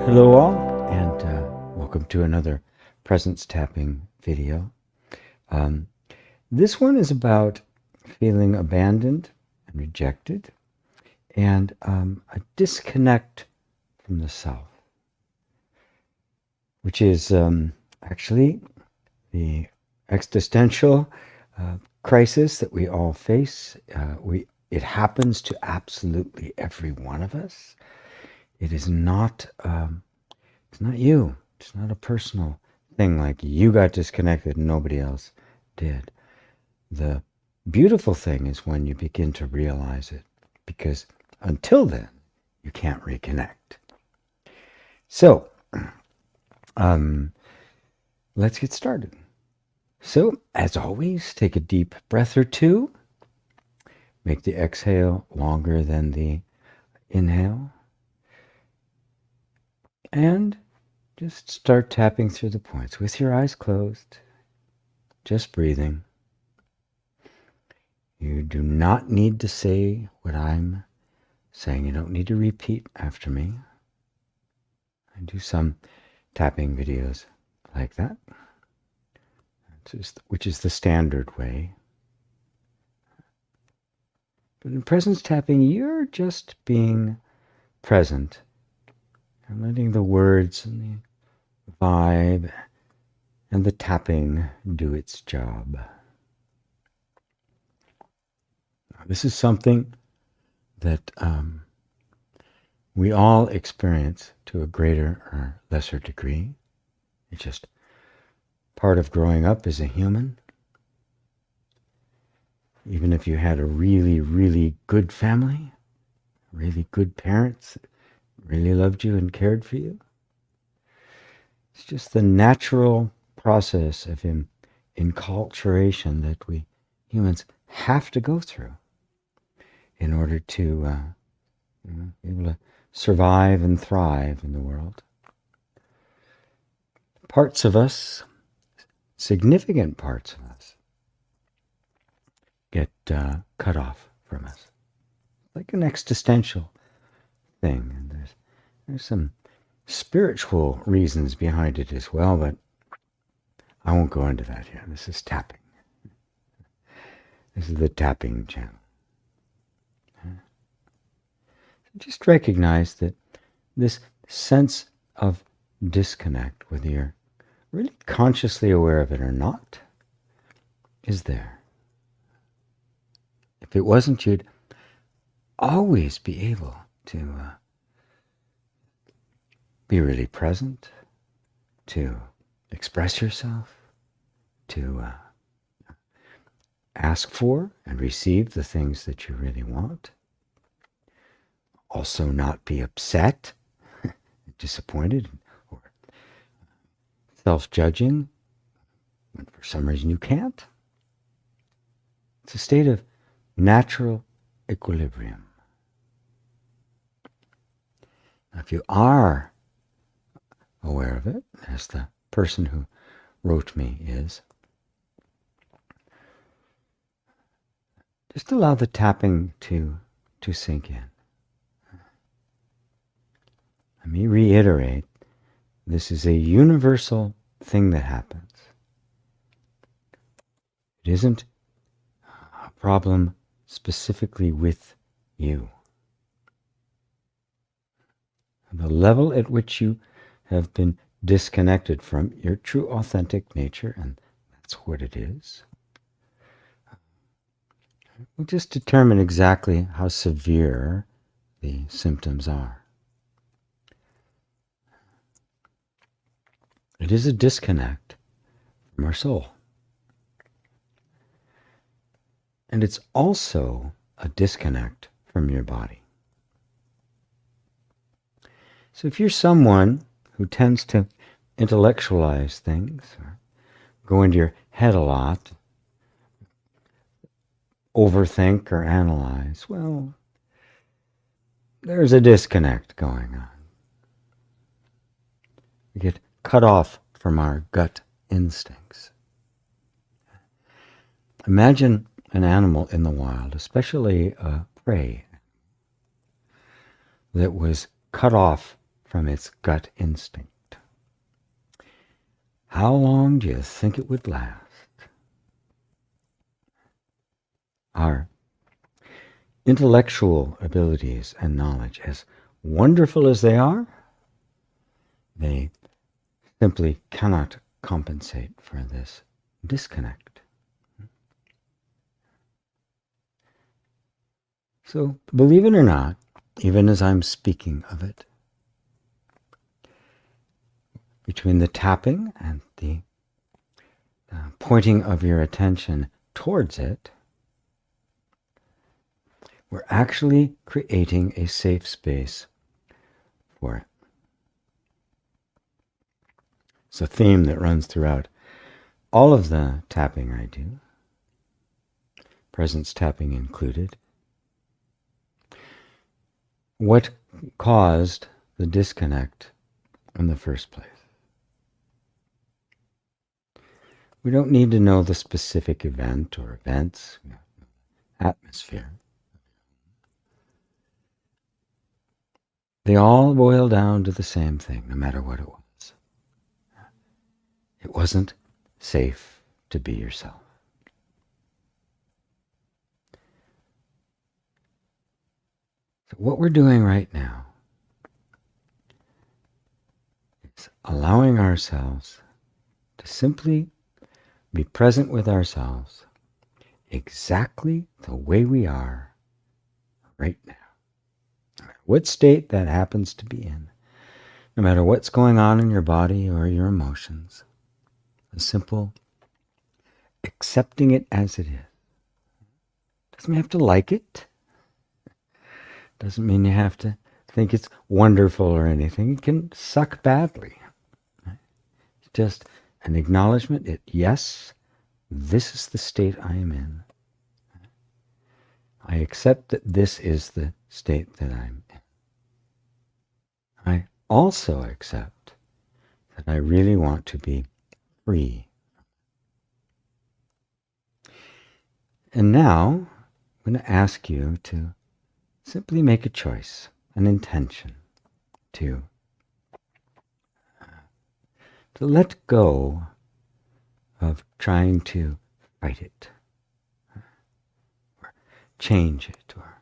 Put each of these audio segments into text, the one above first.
Hello all, and welcome to another presence tapping video. This one is about feeling abandoned and rejected, and a disconnect from the self, which is actually the existential crisis that we all face. It happens to absolutely every one of us. It is not. It's not you. It's not a personal thing like you got disconnected and nobody else did. The beautiful thing is when you begin to realize it, because until then, you can't reconnect. So, let's get started. So, as always, take a deep breath or two. Make the exhale longer than the inhale. And just start tapping through the points with your eyes closed, just breathing. You do not need to say what I'm saying. You don't need to repeat after me. I do some tapping videos like that, which is the standard way. But in presence tapping, you're just being present and letting the words and the vibe and the tapping do its job. Now, this is something that we all experience to a greater or lesser degree. It's just part of growing up as a human. Even if you had a really, really good family, really good parents that really loved you and cared for you, it's just the natural process of enculturation that we humans have to go through in order to be able to survive and thrive in the world. Parts of us, significant parts of us, get cut off from us. Like an existential thing. And there's some spiritual reasons behind it as well, but I won't go into that here. This is tapping. This is the tapping channel. Just recognize that this sense of disconnect, whether you're really consciously aware of it or not, is there. If it wasn't, you'd always be able to be really present, to express yourself, to ask for and receive the things that you really want. Also not be upset, disappointed, or self-judging when for some reason you can't. It's a state of natural equilibrium. Now, if you are aware of it, as the person who wrote me is, just allow the tapping to sink in. Let me reiterate, this is a universal thing that happens. It isn't a problem specifically with you. The level at which you have been disconnected from your true authentic nature, and that's what it is, will just determine exactly how severe the symptoms are. It is a disconnect from our soul. And it's also a disconnect from your body. So if you're someone who tends to intellectualize things, or go into your head a lot, overthink or analyze, well, there's a disconnect going on. We get cut off from our gut instincts. Imagine an animal in the wild, especially a prey, that was cut off from its gut instinct. How long do you think it would last? Our intellectual abilities and knowledge, as wonderful as they are, they simply cannot compensate for this disconnect. So, believe it or not, even as I'm speaking of it, between the tapping and the pointing of your attention towards it, we're actually creating a safe space for it. It's a theme that runs throughout all of the tapping I do, presence tapping included. What caused the disconnect in the first place? We don't need to know the specific event or events, atmosphere. They all boil down to the same thing, no matter what it was. It wasn't safe to be yourself. So what we're doing right now is allowing ourselves to simply be present with ourselves exactly the way we are right now. No matter what state that happens to be in, no matter what's going on in your body or your emotions, a simple accepting it as it is. Doesn't mean you have to like it. Doesn't mean you have to think it's wonderful or anything. It can suck badly. It's just an acknowledgement that, yes, this is the state I am in. I accept that this is the state that I'm in. I also accept that I really want to be free. And now I'm going to ask you to simply make a choice, an intention to let go of trying to fight it, or change it, or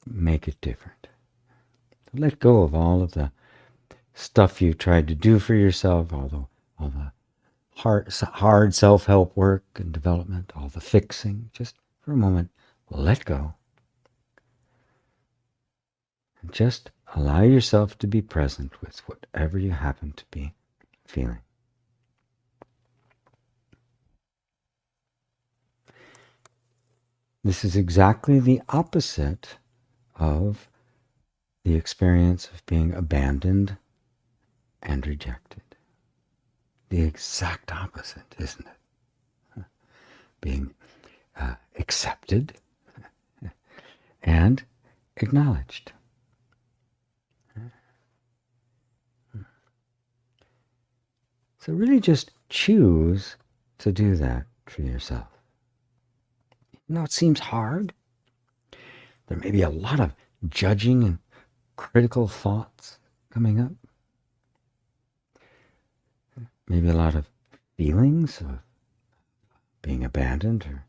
make it different. Let go of all of the stuff you tried to do for yourself, all the hard self-help work and development, all the fixing. Just for a moment, let go. And just allow yourself to be present with whatever you happen to be feeling. This is exactly the opposite of the experience of being abandoned and rejected. The exact opposite, isn't it? Being accepted and acknowledged. So really just choose to do that for yourself. You know, it seems hard. There may be a lot of judging and critical thoughts coming up. Maybe a lot of feelings of being abandoned or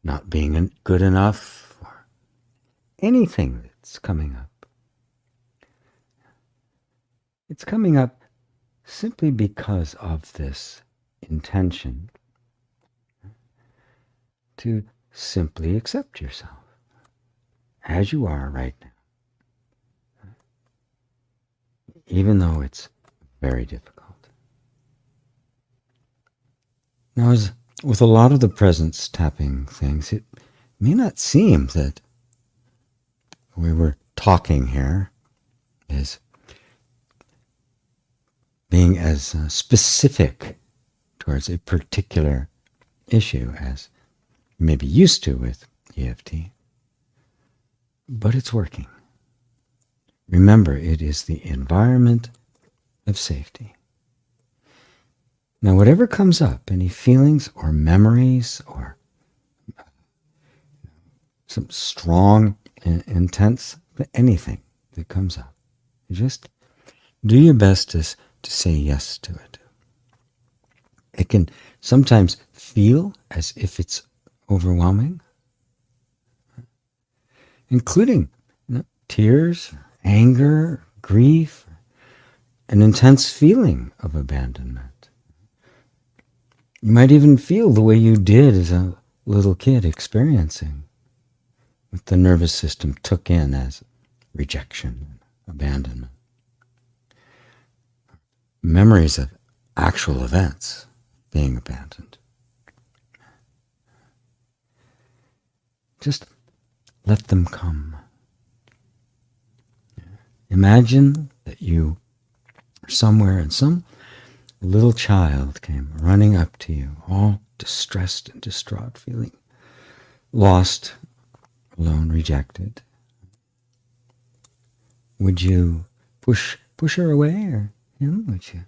not being good enough, or anything that's coming up. It's coming up simply because of this intention to simply accept yourself as you are right now, even though it's very difficult. Now, as with a lot of the presence tapping things, it may not seem that we were talking here is being as specific towards a particular issue as you may be used to with EFT, but it's working. Remember, it is the environment of safety. Now, whatever comes up, any feelings or memories or some strong, intense, anything that comes up, You just do your best to say yes to it. It can sometimes feel as if it's overwhelming, including tears, anger, grief, an intense feeling of abandonment. You might even feel the way you did as a little kid experiencing what the nervous system took in as rejection, abandonment. Memories of actual events being abandoned. Just let them come. Imagine that you are somewhere and some little child came running up to you, all distressed and distraught, feeling lost, alone, rejected. Would you push her away, or him? Would you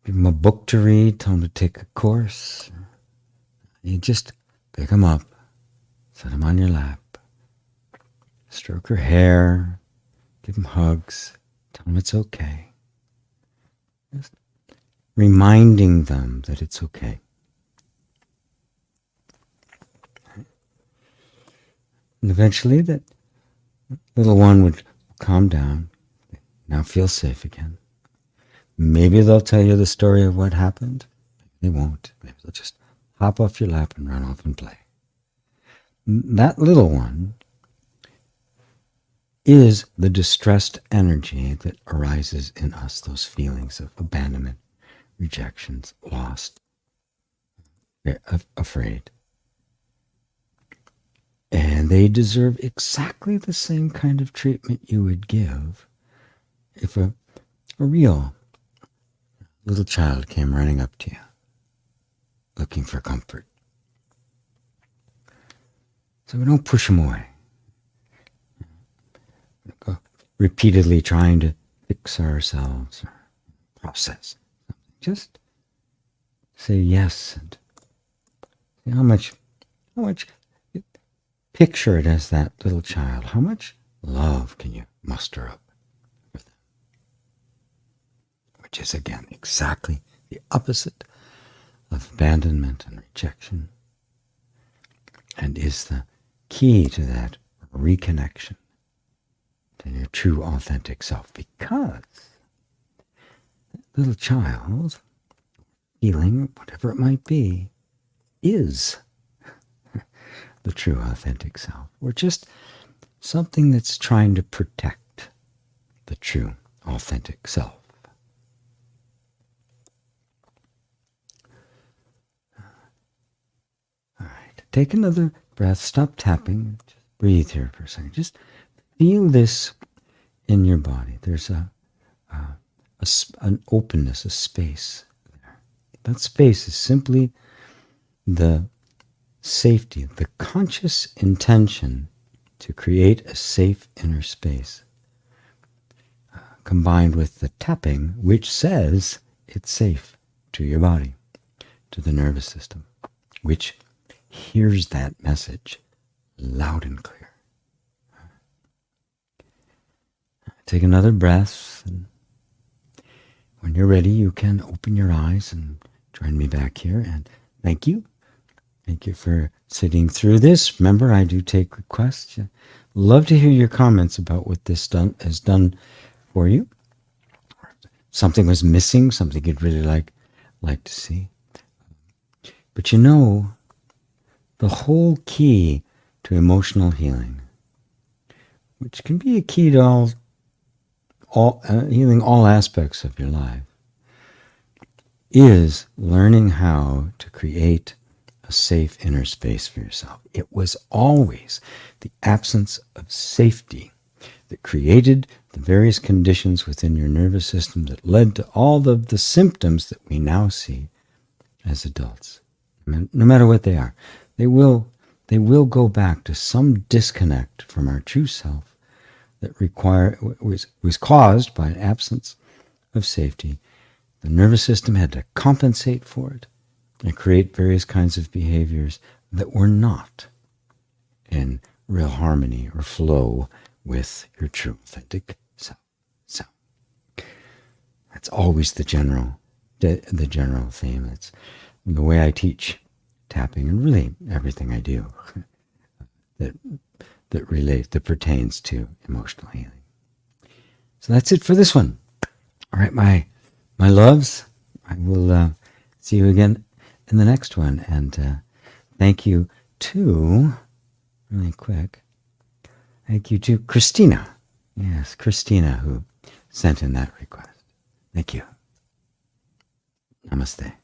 give him a book to read, tell him to take a course? You just pick him up, set him on your lap, stroke her hair, give him hugs, tell him it's okay. Just reminding them that it's okay. And eventually that little one would calm down, now feel safe again. Maybe they'll tell you the story of what happened. Maybe they won't. Maybe they'll just hop off your lap and run off and play. That little one is the distressed energy that arises in us, those feelings of abandonment, rejections, lost, afraid. And they deserve exactly the same kind of treatment you would give if a real little child came running up to you, looking for comfort. So we don't push them away. Go repeatedly trying to fix ourselves or process something. Just say yes and see how much, picture it as that little child. How much love can you muster up for them? Which is, again, exactly the opposite of abandonment and rejection, and is the key to that reconnection to your true authentic self, because that little child, feeling, whatever it might be, is the true authentic self. We're just something that's trying to protect the true authentic self. All right, take another breath, stop tapping, just breathe here for a second. Just feel this in your body. There's an openness, a space there. That space is simply the safety, the conscious intention to create a safe inner space, combined with the tapping, which says it's safe to your body, to the nervous system, which hears that message loud and clear. Take another breath, and when you're ready, you can open your eyes and join me back here. And thank you. Thank you for sitting through this. Remember, I do take requests. Love to hear your comments about what this has done for you. Something was missing, something you'd really like to see. But the whole key to emotional healing, which can be a key to healing all aspects of your life, is learning how to create a safe inner space for yourself. It was always the absence of safety that created the various conditions within your nervous system that led to all of the symptoms that we now see as adults. No matter what they are, they will go back to some disconnect from our true self that was caused by an absence of safety. The nervous system had to compensate for it and create various kinds of behaviors that were not in real harmony or flow with your true authentic self. So that's always the general theme. It's the way I teach tapping, and really everything I do that pertains to emotional healing. So that's it for this one. All right, my loves, I will see you again in the next one. And thank you to, really quick, thank you to Christina. Yes, Christina, who sent in that request. Thank you. Namaste.